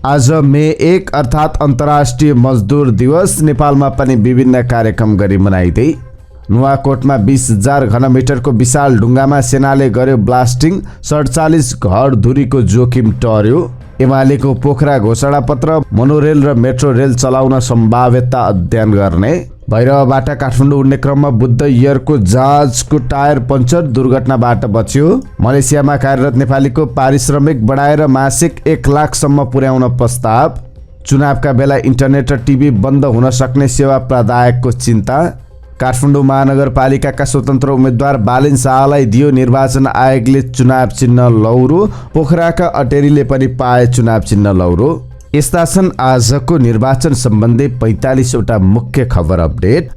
आज मे 1 अर्थात् अन्तर्राष्ट्रिय मजदुर दिवस नेपालमा पनि विभिन्न कार्यक्रम गरी मनाइँदै नुवाकोटमा 20,000 घनमिटरको विशाल ढुङ्गामा सेनाले गर्यो ब्लास्टिङ, 47 घर धुरीको जोखिम टर्यो। एमालेको पोखरा घोषणापत्र मोनोरेल र मेट्रो रेल चलाउन सम्भाव्यता अध्ययन गर्ने। भैरवबाट काठमाडौँ उड्ने क्रममा बुद्ध एयरको जहाजको टायर पञ्चर, दुर्घटनाबाट बच्यो। मलेसियामा कार्यरत नेपालीको पारिश्रमिक बढाएर मासिक 1 लाखसम्म पुर्याउन प्रस्ताव। चुनावका बेला इन्टरनेट र टिभी बन्द हुन सक्ने सेवा प्रदायकको चिन्ता। काठमाडौँ महानगरपालिकाका स्वतन्त्र उम्मेद्वार बालिन शाहलाई दियो निर्वाचन आयोगले चुनाव चिन्ह लौरो। पोखराका अटेरीले पनि पाए चुनाव चिन्ह लौरो। यस्ता छन् आजको निर्वाचन सम्बन्धी 45 वटा मुख्य खबर अपडेट।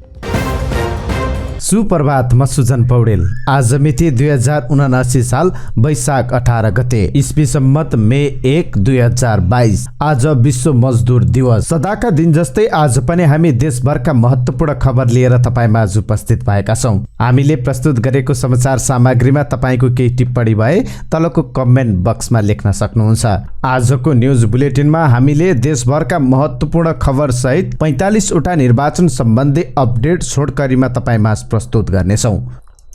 सुप्रभात, म सुजन पौडेल। आज मिति 2079 साल वैशाख 18 गते, इस्वी सम्मत मे 1 2022। आज विश्व मजदुर दिवस। सदाका दिन जस्तै आज पनि हामी देशभरका महत्त्वपूर्ण खबर लिएर तपाईमाझ उपस्थित भएका छौं। हामीले प्रस्तुत गरेको समाचार सामग्रीमा तपाईको केही टिप्पणी भए तलको कमेन्ट बक्समा लेख्न सक्नुहुन्छ। आजको न्युज बुलेटिनमा हामीले देशभरका महत्त्वपूर्ण खबर सहित 45 वटा निर्वाचन सम्बन्धी अपडेट छोटकरीमा तपाईमाझ प्रस्तुत गर्नेछौं।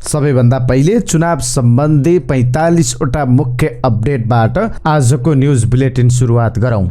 सबैभन्दा पहिले चुनाव सम्बन्धी 45 वटा मुख्य अपडेटबाट आजको न्युज बुलेटिन सुरुवात गरौं।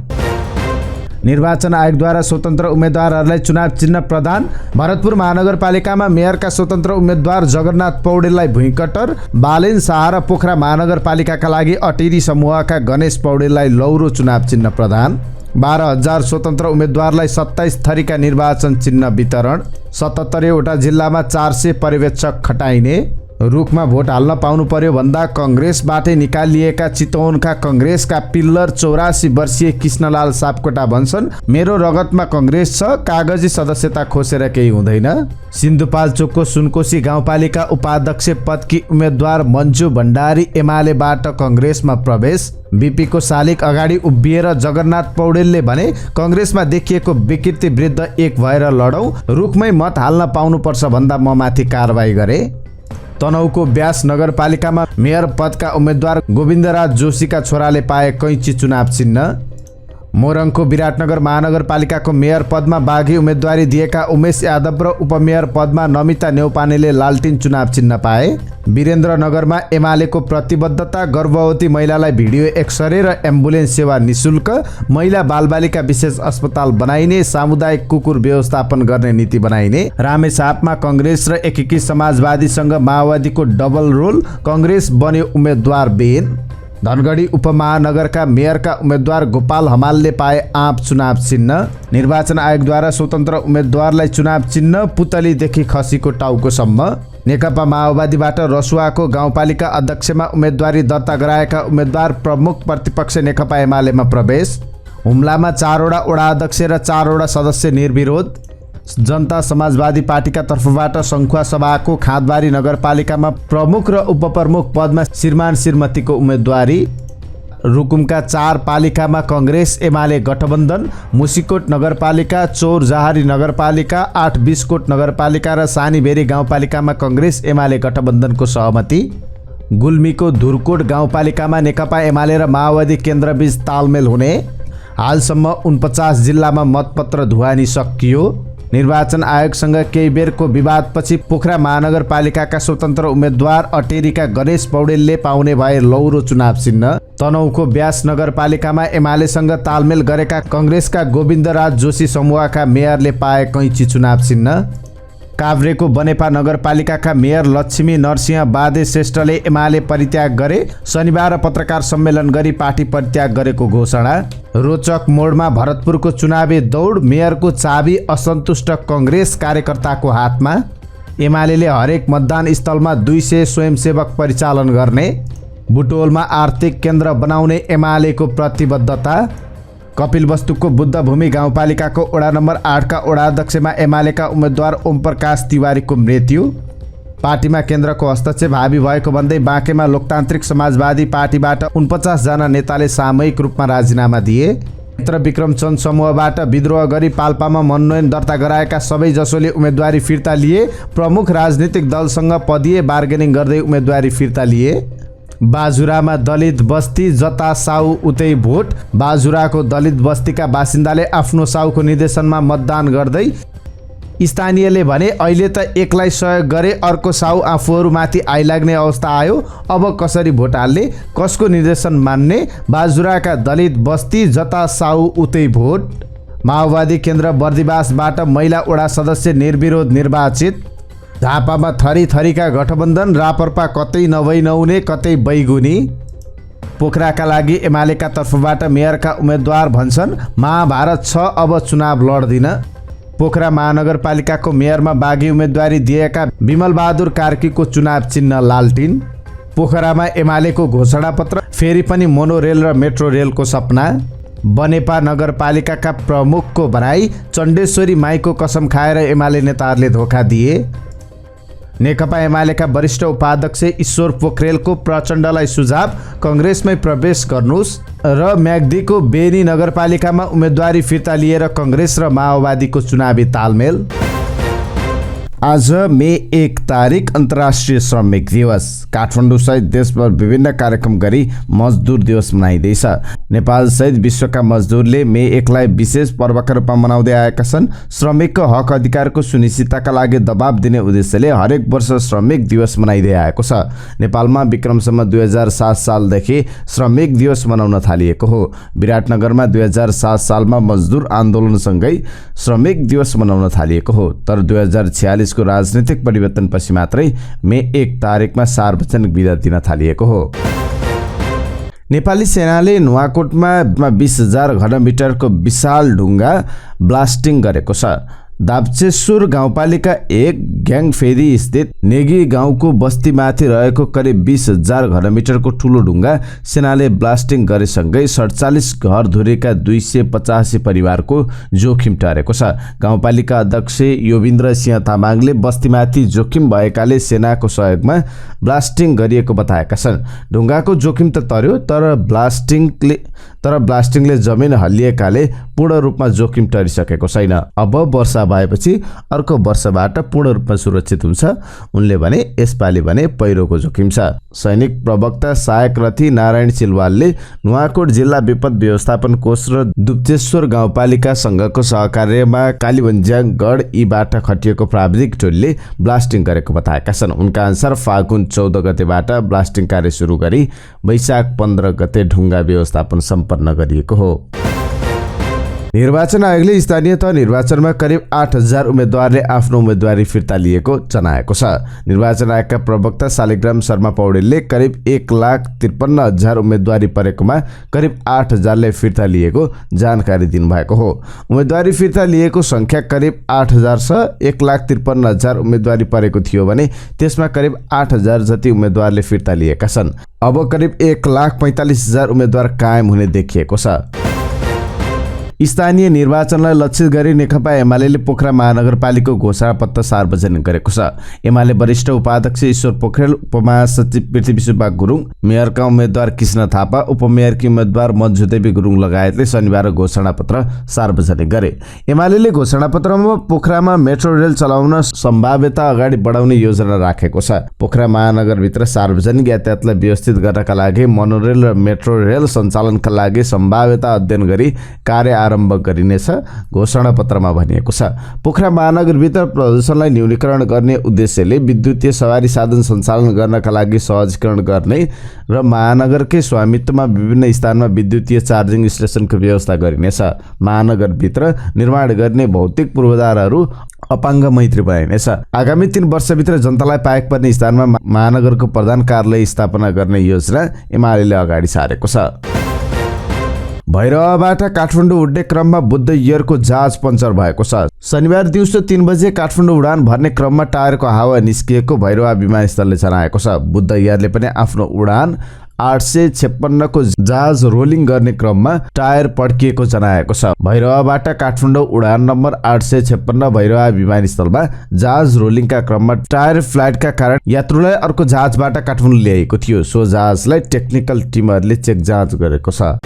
निर्वाचन आयोगद्वारा स्वतन्त्र उम्मेद्वारहरूलाई चुनाव चिन्ह प्रदान। भरतपुर महानगरपालिकामा मेयरका स्वतन्त्र उम्मेद्वार जगन्नाथ पौडेललाई भुइँकटर, बालेन शाह र पोखरा महानगरपालिकाका लागि अटेरी समूहका गणेश पौडेललाई लौरो चुनाव चिन्ह प्रदान। 12,000 स्वतन्त्र उम्मेद्वारलाई 27 थरीका निर्वाचन चिन्ह वितरण। 77 वटा जिल्लामा 400 पर्यवेक्षक खटाइने। रुखमा भोट हाल्न पाउनु पर्यो भन्दा कङ्ग्रेसबाटै निकालिएका चितवनका कङ्ग्रेसका पिल्लर 84 वर्षीय कृष्णलाल सापकोटा भन्छन्, मेरो रगतमा कङ्ग्रेस छ, कागजी सदस्यता खोसेर केही हुँदैन। सिन्धुपाल्चोकको सुनकोशी गाउँपालिका उपाध्यक्ष पदकी उम्मेद्वार मन्जु भण्डारी एमालेबाट कङ्ग्रेसमा प्रवेश। बीपीको शालिक अगाडि उभिएर जगन्नाथ पौडेलले भने कङ्ग्रेसमा देखिएको विकृति विरुद्ध एक भएर लडौँ, रुखमै मत हाल्न पाउनुपर्छ भन्दा म माथि कारबाही गरे। तनहुको व्यास नगरपालिकामा मेयर पदका उम्मेद्वार गोविन्दराज जोशीका छोराले पाए कैँची चुनाव चिन्ह। मोरङको विराटनगर महानगरपालिकाको मेयर पदमा बाघी उम्मेदवारी दिएका उमेश यादव र उपमेयर पदमा नमिता नेउपानेले लालटिन चुनाव चिन्ह पाए। वीरेन्द्रनगरमा एमालेको प्रतिबद्धता, गर्भवती महिलालाई भिडियो एक्सरे र एम्बुलेन्स सेवा निशुल्क, महिला बालबालिका विशेष अस्पताल बनाइने, सामुदायिक कुकुर व्यवस्थापन गर्ने नीति बनाइने। रामेछापमा कङ्ग्रेस र एकीकृत समाजवादीसँग माओवादीको डबल रोल, कङ्ग्रेस बन्यो उम्मेद्वार बेन। धनगढी उपमहानगरका मेयरका उम्मेद्वार गोपाल हमालले पाए आँप चुनाव चिन्ह। निर्वाचन आयोगद्वारा स्वतन्त्र उम्मेद्वारलाई चुनाव चिन्ह पुतलीदेखि खसीको टाउकोसम्म। नेकपा माओवादीबाट रसुवाको गाउँपालिका अध्यक्षमा उम्मेदवारी दर्ता गराएका उम्मेद्वार प्रमुख प्रतिपक्ष नेकपा एमालेमा प्रवेश। हुम्लामा 4 वटा वडा अध्यक्ष र 4 वटा सदस्य निर्विरोध। जनता समाजवादी पार्टीका तर्फबाट सङ्खुवा सभाको खाँदबारी नगरपालिकामा प्रमुख र उपप्रमुख पदमा श्रीमान श्रीमतीको उम्मेदवारी। रुकुमका 4 पालिकामा कङ्ग्रेस एमाले गठबन्धन। मुसिकोट नगरपालिका, चौरजहारी नगरपालिका, 8 बिस्कोट नगरपालिका र सानीभेरी गाउँपालिकामा कङ्ग्रेस एमाले गठबन्धनको सहमति। गुल्मीको धुरकोट गाउँपालिकामा नेकपा एमाले र माओवादी केन्द्रबीच तालमेल हुने। हालसम्म 49 जिल्लामा मतपत्र ढुवानी सकियो। निर्वाचन आयोगसँग केही बेरको विवादपछि पोखरा महानगरपालिकाका स्वतन्त्र उम्मेद्वार अटेरीका गणेश पौडेलले पाउने भए लौरो चुनाव चिन्ह। तनहुको व्यास नगरपालिकामा एमालेसँग तालमेल गरेका कङ्ग्रेसका गोविन्दराज जोशी समूहका मेयरले पाए कैँची चुनाव चिन्ह। काभ्रेको बनेपा नगरपालिकाका मेयर लक्ष्मी नरसिंह बादे श्रेष्ठले एमाले परित्याग गरे। शनिबार पत्रकार सम्मेलन गरी पार्टी परित्याग गरेको घोषणा। रोचक मोडमा भरतपुरको चुनावी दौड, मेयरको चाबी असन्तुष्ट कङ्ग्रेस कार्यकर्ताको हातमा। एमालेले हरेक मतदान स्थलमा 200 स्वयंसेवक परिचालन गर्ने। बुटोलमा आर्थिक केन्द्र बनाउने एमालेको प्रतिबद्धता। कपिलवस्तुको बुद्धभूमि गाउँपालिकाको वडा नम्बर 8 का वडा अध्यक्षमा एमालेका उम्मेद्वार ओमप्रकाश तिवारीको मृत्यु। पार्टीमा केन्द्रको हस्तक्षेप हाबी भएको भन्दै बाँकेमा लोकतान्त्रिक समाजवादी पार्टीबाट 49 जना नेताले सामूहिक रूपमा राजीनामा दिए। मित्र विक्रम चन्द समूहबाट विद्रोह गरी पाल्पामा मनोनयन दर्ता गराएका सबै जसोले उम्मेदवारी फिर्ता लिए। प्रमुख राजनीतिक दलसँग पदीय बार्गेनिङ गर्दै उम्मेदवारी फिर्ता लिए। बाजुरामा दलित बस्ती जता साउ उतै भोट। बाजुराको दलित बस्तीका बासिन्दाले आफ्नो साउको निर्देशनमा मतदान गर्दै स्थानीयले भने अहिले त एकलाई सहयोग गरे अर्को साउ आफूहरूमाथि आइलाग्ने अवस्था आयो, अब कसरी भोट हाल्ने, कसको निर्देशन मान्ने। बाजुराका दलित बस्ती जता साउ उतै भोट। माओवादी केन्द्र बर्दिवासबाट महिला वडा सदस्य निर्विरोध निर्वाचित। झापामा थरी थरीका गठबन्धन, राप्रपा कतै नभई नहुने कतै बैगुनी। पोखराका लागि एमालेका तर्फबाट मेयरका उम्मेद्वार भन्छन् महाभारत छ, अब चुनाव लड्दिन। पोखरा महानगरपालिकाको मेयरमा बागी उम्मेदवारी दिएका विमल बहादुर कार्कीको चुनाव चिन्ह लालटिन। पोखरामा एमालेको घोषणापत्र, फेरि पनि मोनोरेल र मेट्रो रेलको सपना। बनेपा नगरपालिकाका प्रमुखको भनाई, चण्डेश्वरी माईको कसम खाएर एमाले नेताहरूले धोका दिए। नेकपा एमालेका वरिष्ठ उपाध्यक्ष ईश्वर पोखरेलको प्रचण्डलाई सुझाव, कङ्ग्रेसमै प्रवेश गर्नुहोस्। र म्याग्दीको बेनी नगरपालिकामा उम्मेदवारी फिर्ता लिएर कङ्ग्रेस र माओवादीको चुनावी तालमेल। आज मे 1 तारिक अन्तर्राष्ट्रिय श्रमिक दिवस। काठमाडौँसहित देशभर विभिन्न कार्यक्रम गरी मजदुर दिवस मनाइँदैछ। नेपालसहित विश्वका मजदुरले मे 1 लाई विशेष पर्वका रूपमा मनाउँदै आएका छन्। श्रमिकको हक अधिकारको सुनिश्चितताका लागि दबाब दिने उद्देश्यले हरेक वर्ष श्रमिक दिवस मनाइँदै आएको छ। नेपालमा विक्रमसम्म 2007 सालदेखि श्रमिक दिवस मनाउन थालिएको हो। विराटनगरमा 2007 सालमा मजदुर आन्दोलनसँगै श्रमिक दिवस मनाउन थालिएको हो। तर 2046 को राजनीतिक परिवर्तनपछि मात्रै मे 1 तारिकमा सार्वजनिक बिदा दिन थालिएको हो। नेपाली सेनाले नुवाकोटमा 20,000 घनमिटरको विशाल ढुङ्गा ब्लास्टिङ गरेको छ। दाप्चेश्वर गाउँपालिका 1 ग्याङफेदी स्थित नेगी गाउँको बस्तीमाथि रहेको करिब 20,000 घनमिटरको ठूलो ढुङ्गा सेनाले ब्लास्टिङ गरेसँगै 47 घरधुरीका 285 परिवारको जोखिम टरेको छ। गाउँपालिका अध्यक्ष योविन्द्र सिंह तामाङले बस्तीमाथि जोखिम भएकाले सेनाको सहयोगमा ब्लास्टिङ गरिएको बताएका छन्। ढुङ्गाको जोखिम त तर्यो, तर ब्लास्टिङले जमिन हल्लिएकाले पूर्ण रूपमा जोखिम टरिसकेको छैन। अब वर्षा भएपछि अर्को वर्षबाट पूर्ण रूपमा सुरक्षित हुन्छ। उनले भने यसपालि भने पहिरोको जोखिम छ। सैनिक प्रवक्ता सहायक रथी नारायण सिलवालले नुवाकोट जिल्ला विपद व्यवस्थापन कोष र दुप्चेश्वर गाउँपालिका संघको सहकार्यमा कालीबन्ज्याङ गढ यीबाट खटिएको प्राविधिक टोलीले ब्लास्टिङ गरेको बताएका छन्। उनका अनुसार फागुन 14 गतेबाट ब्लास्टिङ कार्य सुरु गरी वैशाख 15 गते ढुङ्गा व्यवस्थापन सम्पन्न गरिएको हो। निर्वाचन आयोगले स्थानीय तह निर्वाचनमा करिब 8,000 उम्मेदवारले आफ्नो उम्मेदवारी फिर्ता लिएको जनाएको छ। निर्वाचन आयोगका प्रवक्ता शालिग्राम शर्मा पौडेलले करिब 1,53,000 उम्मेदवारी परेकोमा करिब 8,000ले फिर्ता लिएको जानकारी दिनुभएको हो। उम्मेदवारी फिर्ता लिएको संख्या करिब 8,000 छ। 1,53,000 उम्मेदवारी परेको थियो भने त्यसमा करिब 8,000 जति उम्मेदवारले फिर्ता लिएका छन्। अब करिब 1,45,000 उम्मेदवार कायम हुने देखिएको छ। स्थानीय निर्वाचनलाई लक्षित गरी नेकपा एमाले पोखरा महानगरपालिकाको घोषणापत्र सार्वजनिक गरेको छ। एमाले वरिष्ठ उपाध्यक्ष ईश्वर पोखरेल, उपमहासचिव पृथ्वी सुब्बा गुरुङ, मेयरका उम्मेद्वार कृष्ण थापा, उपमेयरकी उम्मेद्वार मन्जुदेवी गुरुङ लगायतले शनिबार घोषणापत्र सार्वजनिक गरे। एमाले घोषणापत्रमा पोखरामा मेट्रो रेल चलाउन सम्भाव्यता अगाडि बढाउने योजना राखेको छ। पोखरा महानगरभित्र सार्वजनिक यातायातलाई व्यवस्थित गर्नका लागि मोनोरेल र मेट्रो रेल सञ्चालनका लागि सम्भाव्यता अध्ययन गरी कार्य आरम्भ गरिनेछ घोषणापत्रमा भनिएको छ। पोखरा महानगरभित्र प्रदूषणलाई न्यूनीकरण गर्ने उद्देश्यले विद्युतीय सवारी साधन सञ्चालन गर्नका लागि सहजीकरण गर्ने र महानगरकै स्वामित्वमा विभिन्न स्थानमा विद्युतीय चार्जिङ स्टेसनको व्यवस्था गरिनेछ। महानगरभित्र निर्माण गर्ने भौतिक पूर्वाधारहरू अपाङ्ग मैत्री बनाइनेछ। आगामी 3 वर्षभित्र जनतालाई पाएक पर्ने स्थानमा महानगरको प्रधान कार्यालय स्थापना गर्ने योजना एमाले अगाडि सारेको छ। भैरवाबाट काठमाडौँ उड्ने क्रममा बुद्ध एयरको जहाज पञ्चर भएको छ। शनिबार दिउँसो 3 बजे काठमाडौँ उडान भर्ने क्रममा टायरको हावा निस्किएको भैरवा विमानस्थलले जनाएको छ। बुद्ध एयरले पनि आफ्नो उडान 856 को जहाज रोलिङ गर्ने क्रममा टायर पड्किएको जनाएको छ। भैरवाबाट काठमाडौँ उडान नम्बर 856 भैरवा विमानस्थलमा जहाज रोलिङका क्रममा टायर फ्लाइटका कारण यात्रुलाई अर्को जहाजबाट काठमाडौँ ल्याएको थियो। सो जहाजलाई टेक्निकल टिमहरूले चेक जाँच गरेको छ।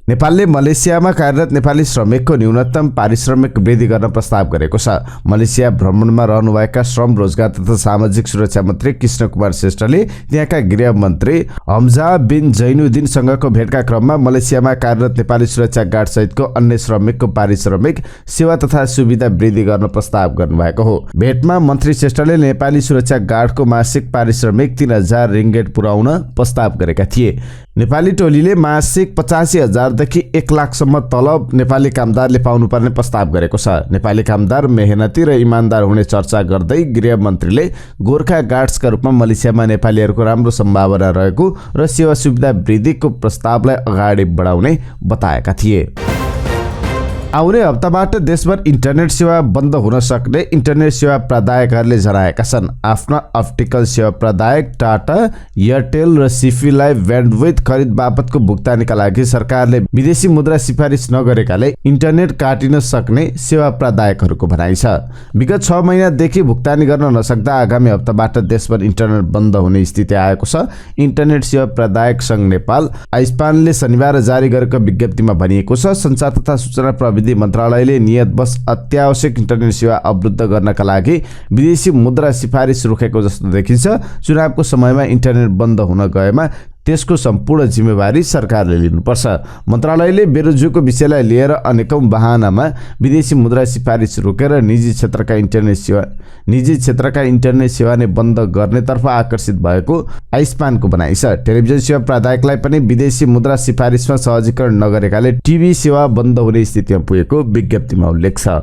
नेपालले मलेसियामा कार्यरत नेपाली श्रमिकको न्यूनतम पारिश्रमिक वृद्धि गर्न प्रस्ताव गरेको छ। मलेसिया भ्रमणमा रहनुभएका श्रम रोजगार तथा सामाजिक सुरक्षा मन्त्री कृष्ण कुमार श्रेष्ठले त्यहाँका गृह मन्त्री हमजा बिन जैनुद्दिनसँगको भेटका क्रममा मलेसियामा कार्यरत नेपाली सुरक्षा गार्ड सहितको अन्य श्रमिकको पारिश्रमिक सेवा तथा सुविधा वृद्धि गर्न प्रस्ताव गर्नुभएको हो। भेटमा मन्त्री श्रेष्ठले नेपाली सुरक्षा गार्डको मासिक पारिश्रमिक 3000 रिङ्गेट पुर्याउन प्रस्ताव गरेका थिए। नेपाली टोलीले मासिक 85,000 देखि 1 लाखसम्म तलब नेपाली कामदारले पाउनुपर्ने प्रस्ताव गरेको छ। नेपाली कामदार मेहनती र इमान्दार हुने चर्चा गर्दै गृह मन्त्रीले गोर्खा गार्ड्सका रूपमा मलेसियामा नेपालीहरूको राम्रो सम्भावना रहेको र सेवा सुविधा वृद्धिको प्रस्तावलाई अगाडि बढाउने बताएका थिए। आउने हप्ताबाट देशभर इन्टरनेट सेवा बन्द हुन सक्ने इन्टरनेट सेवा प्रदायकहरूले जनाएका छन्। आफ्ना अप्टिकल सेवा प्रदायक टाटा, एयरटेल र सिफीलाई ब्यान्डविड्थ खरिद बापतको भुक्तानीका लागि सरकारले विदेशी मुद्रा सिफारिस नगरेकाले इन्टरनेट काटिन सक्ने सेवा प्रदायकहरूको भनाइ छ। विगत 6 महिनादेखि भुक्तानी गर्न नसक्दा आगामी हप्ताबाट देशभर इन्टरनेट बन्द हुने स्थिति आएको छ। इन्टरनेट सेवा प्रदायक सङ्घ नेपाल आइस्पानले शनिबार जारी गरेको विज्ञप्तिमा भनिएको छ, सञ्चार तथा सूचना प्रविधि मन्त्रालयले नियतवश अत्यावश्यक इन्टरनेट सेवा अवरुद्ध गर्नका लागि विदेशी मुद्रा सिफारिस रोकेको जस्तो देखिन्छ। चुनावको समयमा इन्टरनेट बन्द हुन गएमा त्यसको सम्पूर्ण जिम्मेवारी सरकारले लिनुपर्छ। मन्त्रालयले बेरोजगारीको विषयलाई लिएर अनेकौं बहानामा विदेशी मुद्रा सिफारिस रोकेर निजी क्षेत्रका इन्टरनेट सेवा नै बन्द गर्नेतर्फ आकर्षित भएको आइस्पानको भनाइ छ। टेलिभिजन सेवा प्रदायकलाई पनि विदेशी मुद्रा सिफारिसमा सहजीकरण नगरेकाले टिभी सेवा बन्द हुने स्थितिमा पुगेको विज्ञप्तिमा उल्लेख छ।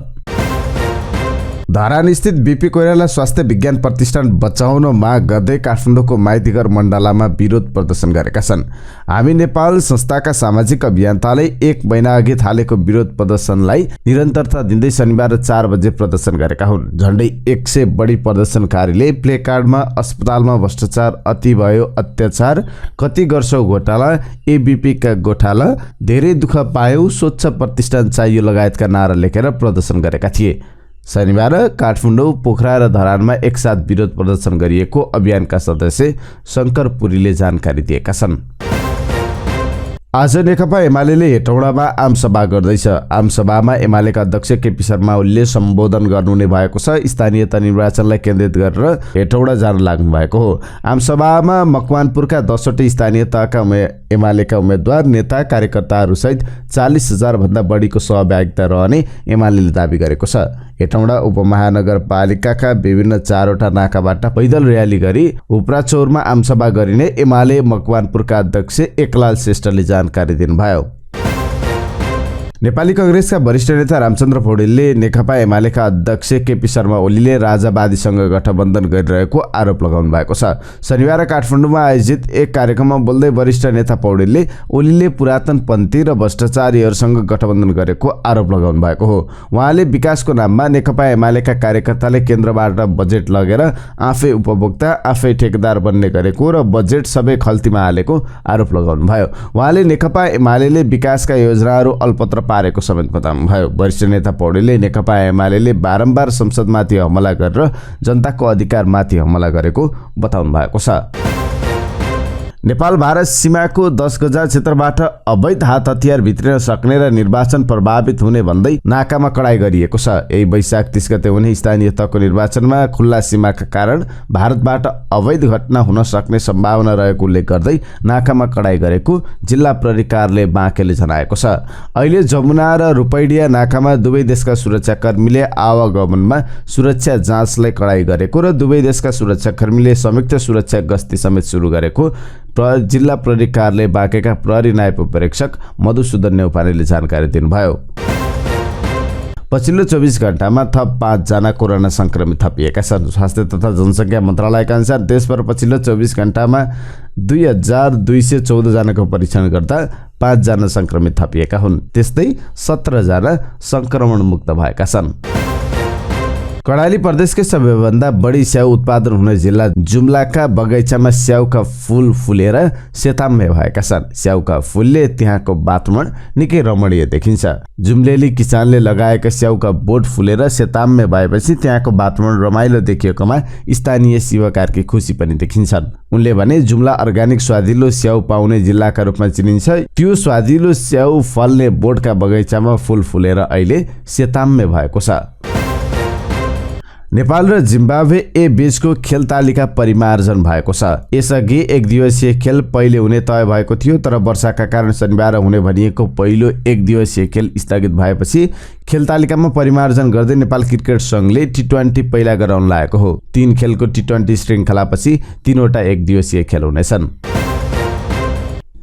धरान स्थित बीपी कोइराला स्वास्थ्य विज्ञान प्रतिष्ठान बचाउन माग गर्दै काठमाडौँको माइतीघर मण्डलामा विरोध प्रदर्शन गरेका छन्। हामी नेपाल संस्थाका सामाजिक अभियन्ताले 1 महिना अघि थालेको विरोध प्रदर्शनलाई निरन्तरता दिँदै शनिबार 4 बजे प्रदर्शन गरेका हुन्। झण्डै 100 बढी प्रदर्शनकारीले प्लेकार्डमा अस्पतालमा भ्रष्टाचार अति भयो, अत्याचार कति गर्छौ घोटाला, एबीपी का घोटाला, धेरै दुःख पायौ, स्वच्छ प्रतिष्ठान चाहियो लगायतका नारा लेखेर प्रदर्शन गरेका थिए। शनिबार काठमाडौँ, पोखरा र धरानमा एकसाथ विरोध प्रदर्शन गरिएको अभियानका सदस्य शङ्कर पुरीले जानकारी दिएका छन्। आज नेकपा एमाले हेटौडामा आमसभा गर्दैछ। आमसभामा एमालेका अध्यक्ष केपी शर्मा ओलीले सम्बोधन गर्नुहुने भएको छ। स्थानीयता निर्वाचनलाई केन्द्रित गरेर हेटौडा जान लाग्नु भएको हो। आमसभामा मकवानपुरका 10वटै स्थानीय तहका एमालेका उम्मेद्वार, नेता, कार्यकर्ताहरूसहित 40,000 भन्दा बढीको सहभागिता रहने एमालेले दाबी गरेको छ। हेटौडा उपमहानगरपालिकाका विभिन्न 4वटा नाकाबाट पैदल र्याली गरी उपराचौरमा आमसभा गरिने एमाले मकवानपुरका अध्यक्ष एकलाल श्रेष्ठले जानकारी दिनुभयो। नेपाली कांग्रेसका वरिष्ठ नेता रामचन्द्र पौडेलले नेकपा एमालेका अध्यक्ष केपी शर्मा ओलीले राजावादीसँग गठबन्धन गरिरहेको आरोप लगाउनु भएको छ। शनिबार काठमाडौँमा आयोजित एक कार्यक्रममा बोल्दै वरिष्ठ नेता पौडेलले ओलीले पुरातनपन्थी र भ्रष्टाचारीहरूसँग गठबन्धन गरेको आरोप लगाउनु भएको हो। उहाँले विकासको नाममा नेकपा एमालेका कार्यकर्ताले केन्द्रबाट बजेट लगेर आफै उपभोक्ता, आफै ठेकेदार बन्ने गरेको र बजेट सबै खल्तीमा हालेको आरोप लगाउनुभयो। उहाँले नेकपा एमालेले विकासका योजनाहरू अल्पत्र पारेको समेत बताउनुभयो। वरिष्ठ नेता पौडेलले नेकपा एमालेले बारम्बार संसदमाथि हमला गरेर जनताको अधिकारमाथि हमला गरेको बताउनु भएको छ। नेपाल भारत सीमाको 10 गजा क्षेत्रबाट अवैध हात हतियार भित्रिन सक्ने र निर्वाचन प्रभावित हुने भन्दै नाकामा कडाई गरिएको छ। यही वैशाख 30 गते हुने स्थानीय तहको निर्वाचनमा खुल्ला सीमाका कारण भारतबाट अवैध घटना हुन सक्ने सम्भावना रहेको उल्लेख गर्दै नाकामा कडाई गरेको जिल्ला प्रहरी कार्यालय बाँकेले जनाएको छ। अहिले जमुना र रूपैडिया नाकामा दुवै देशका सुरक्षाकर्मीले आवागमनमा सुरक्षा जाँचलाई कडाई गरेको र दुवै देशका सुरक्षाकर्मीले संयुक्त सुरक्षा गस्ती समेत सुरु गरेको जिल्ला प्रहरी कार्यालय बाँकेका प्रहरी नायब उपरीक्षक मधुसूदन नेउपानेले जानकारी दिनुभयो। पछिल्लो 24 घण्टामा थप 5 जना कोरोना संक्रमित थपिएका छन्। स्वास्थ्य तथा जनसङ्ख्या मन्त्रालयका अनुसार देशभर पछिल्लो 24 घण्टामा 2214 जनाको परीक्षण गर्दा 5 जना संक्रमित थपिएका हुन्। त्यस्तै 17 जना संक्रमण मुक्त भएका छन्। कर्णाली प्रदेशकै सबैभन्दा बढी स्याउ उत्पादन हुने जिल्ला जुम्लाका बगैँचामा स्याउका फूल फुलेर सेताम्य भएका छन्। स्याउका फूलले त्यहाँको वातावरण निकै रमणीय देखिन्छ। जुम्लेली किसानले लगाएका स्याउका बोट फुलेर सेताम्य भएपछि त्यहाँको वातावरण रमाइलो देखिएकोमा स्थानीय शिव कार्की खुसी पनि देखिन्छन्। उनले भने जुम्ला अर्ग्यानिक स्वादिलो स्याउ पाउने जिल्लाका रूपमा चिनिन्छ। त्यो स्वादिलो स्याउ फल्ने बोटका बगैँचामा फूल फुलेर अहिले सेताम्य भएको छ। नेपाल र जिम्बाब्वे ए बीचको खेल तालिका परिमार्जन भएको छ। यसअघि एक दिवसीय खेल पहिले हुने तय भएको थियो, तर वर्षाका कारण शनिबार हुने भनिएको पहिलो एक दिवसीय खेल स्थगित भएपछि खेल तालिकामा परिमार्जन गर्दै नेपाल क्रिकेट संघले टी20 पहिला गराउन लागेको हो। 3 खेलको टी20 श्रृङ्खलापछि 3वटा एक दिवसीय खेल हुनेछन्।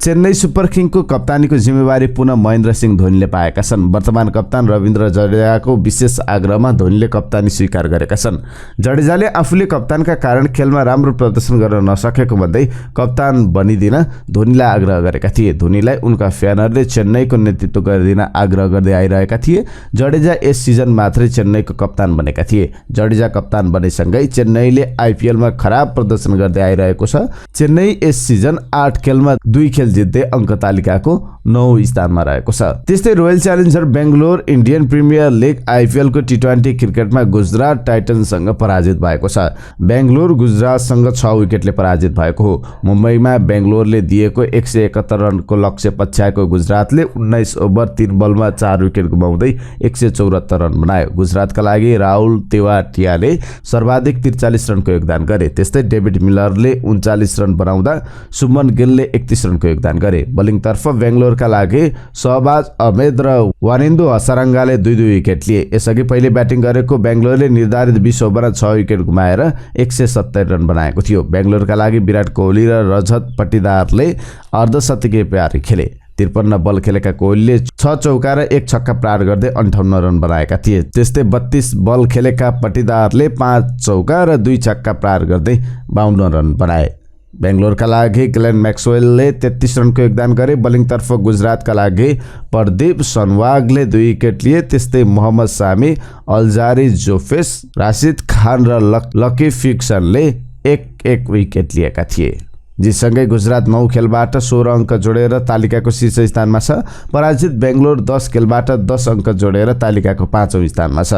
चेन्नई सुपर किङ्सको कप्तानीको जिम्मेवारी पुनः महेन्द्र सिंह धोनीले पाएका छन्। वर्तमान कप्तान रविन्द्र जडेजाको विशेष आग्रहमा धोनीले कप्तानी स्वीकार गरेका छन्। जडेजाले आफूले कप्तानका कारण खेलमा राम्रो प्रदर्शन गर्न नसकेको भन्दै कप्तान बनिदिन धोनीलाई आग्रह गरेका थिए। धोनीलाई उनका फ्यानहरूले चेन्नईको नेतृत्व गरिदिन आग्रह गर्दै आइरहेका थिए। जडेजा यस सिजन मात्रै चेन्नईको कप्तान बनेका थिए। जडेजा कप्तान बनेसँगै चेन्नईले आइपिएलमा खराब प्रदर्शन गर्दै आइरहेको छ। चेन्नई यस सिजन 8 खेलमा 2 खेल जित्दै अङ्क तालिकाको 9 स्थानमा रहेको छ। त्यस्तै royal challenger Bangalore Indian premier league आइपिएलको टी20 क्रिकेटमा गुजरात टाइटन्ससँग पराजित भएको छ। बेङ्गलोर गुजरातसँग 6 विकेटले पराजित भएको हो। मुम्बईमा बेङ्गलोरले दिएको 171 रनको लक्ष्य पछ्याएको गुजरातले 19 ओभर 3 बलमा 4 विकेट गुमाउँदै 174 रन बनायो। गुजरातका लागि राहुल तेवाटियाले सर्वाधिक 43 रनको योगदान गरे। त्यस्तै डेभिड मिलरले 39 रन बनाउँदा शुभमन गिलले 31 रनको योगदान गरे। बलिङतर्फ बेङ्गलोरका लागि शहबाज अहमेद र वानिन्दु हसारङ्गाले 2-2 विकेट लिए। यसअघि पहिले ब्याटिङ गरेको बेङ्गलोरले निर्धारित 20 ओभरमा 6 विकेट गुमाएर 170 रन बनाएको थियो। बेङ्गलोरका लागि विराट कोहली र रजत पटिदारले अर्धशतकीय पारी खेले। 53 बल खेलेका कोहलीले 6 चौका र 1 छक्का प्रहार गर्दै 58 रन बनाएका थिए। त्यस्तै 32 बल खेलेका पटिदारले 5 चौका र 2 छक्का प्रहार गर्दै 52 रन बनाए। बेङ्गलोरका लागि ग्लेन म्याक्सवेलले 33 रनको योगदान गरे। बलिङतर्फ गुजरातका लागि प्रदीप सनवागले 2 विकेट लिए। त्यस्तै मोहम्मद सामी, अल्जारी जोफेस, राशिद खान र लकी फिक्सनले 1-1 विकेट लिएका थिए। जिसँगै गुजरात 9 खेलबाट 16 अङ्क जोडेर तालिकाको शीर्ष स्थानमा छ। पराजित बेङ्गलोर 10 खेलबाट 10 अङ्क जोडेर तालिकाको 5औं स्थानमा छ।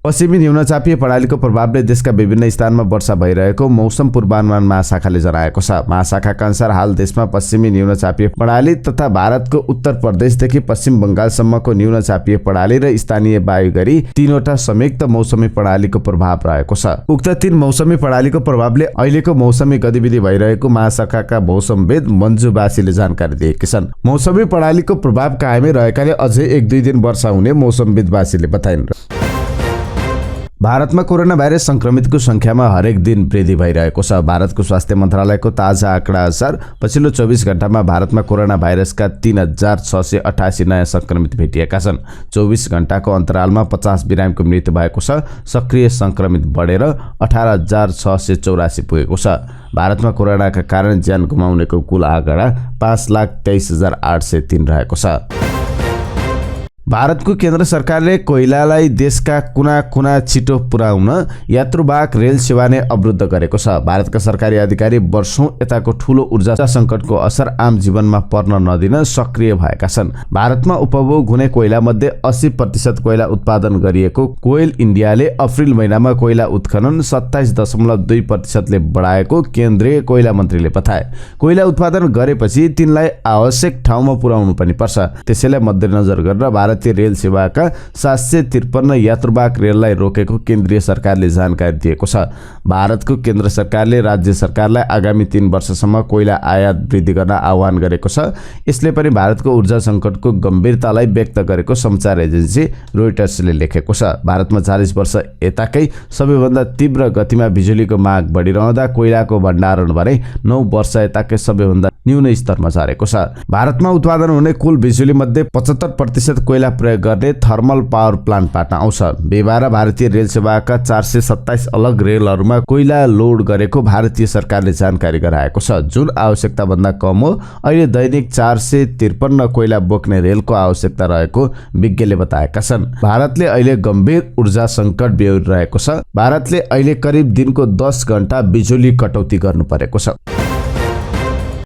पश्चिमी न्यूनचापीय प्रणालीको प्रभावले देशका विभिन्न स्थानमा वर्षा भइरहेको मौसम पूर्वानुमान महाशाखाले जनाएको छ। महाशाखाका अनुसार हाल देशमा पश्चिमी न्यूनचापीय प्रणाली तथा भारतको उत्तर प्रदेशदेखि पश्चिम बङ्गालसम्मको न्यूनचापीय प्रणाली र स्थानीय वायु गरी 3वटा संयुक्त मौसमी प्रणालीको प्रभाव रहेको छ। उक्त 3 मौसमी प्रणालीको प्रभावले अहिलेको मौसमी गतिविधि भइरहेको महाशाखाका मौसमविद मन्जु बासीले जानकारी दिएकी छन्। मौसमी प्रणालीको प्रभाव कायमै रहेकाले अझै 1-2 दिन वर्षा हुने मौसमविद बासीले बताइन्। भारतमा कोरोना भाइरस संक्रमितको संख्यामा हरेक दिन वृद्धि भइरहेको छ। भारतको स्वास्थ्य मन्त्रालयको ताजा आँकडा अनुसार पछिल्लो 24 घण्टामा भारतमा कोरोना भाइरसका 3688 नयाँ संक्रमित भेटिएका छन्। 24 घण्टाको अन्तरालमा 50 बिरामीको मृत्यु भएको छ। सक्रिय संक्रमित बढेर 18684 पुगेको छ। भारतमा कोरोनाका कारण ज्यान गुमाउनेको कुल आँकडा 5,23,803 रहेको छ। भारतको केन्द्र सरकारले कोइलालाई देशका कुना कुना छिटो पुर्याउन यात्रुवाहक रेल सेवा नै अवरुद्ध गरेको छ। भारतका सरकारी अधिकारी वर्षौं यताको ठूलो ऊर्जा सङ्कटको असर आम जीवनमा पर्न नदिन सक्रिय भएका छन्। भारतमा उपभोग हुने कोइला मध्ये 80% कोइला उत्पादन गरिएको कोइल इन्डियाले अप्रिल महिनामा कोइला उत्खनन 27.2% ले बढाएको केन्द्रीय कोइला मन्त्रीले बताए। कोइला उत्पादन गरेपछि तिनलाई आवश्यक ठाउँमा पुर्याउनु पनि पर्छ। त्यसैलाई मध्यनजर गरेर भारतीय रेल सेवाका 753 यात्रुवाहक रेललाई रोकेको केन्द्रीय सरकारले जानकारी दिएको छ। भारतको केन्द्र सरकारले राज्य सरकारलाई आगामी 3 वर्षसम्म कोइला आयात वृद्धि गर्न आह्वान गरेको छ। यसले पनि भारतको ऊर्जा सङ्कटको गम्भीरतालाई व्यक्त गरेको समाचार एजेन्सी रोइटर्सले लेखेको छ। भारतमा 40 वर्ष यताकै सबैभन्दा तीव्र गतिमा बिजुलीको माग बढिरहँदा कोइलाको भण्डारण भने 9 वर्ष यताकै सबैभन्दा न्यून स्तरमा झरेको छ। भारतमा उत्पादन हुने कुल बिजुली मध्ये 75% कोइला कोइला प्रयोग गर्ने थर्मल पावर प्लान्टबाट आउँछ। बिहिबार भारतीय रेल सेवाका 427 अलग रेलहरूमा कोइला लोड गरेको भारतीय सरकारले जानकारी गराएको छ, जुन आवश्यकता भन्दा कम हो। अहिले दैनिक 453 कोइला बोक्ने रेलको आवश्यकता रहेको विज्ञले बताएका छन्। भारतले अहिले गम्भीर ऊर्जा संकट बेहोरिरहेको छ। भारतले अहिले करिब दिनको 10 घण्टा बिजुली कटौती गर्नु परेको छ।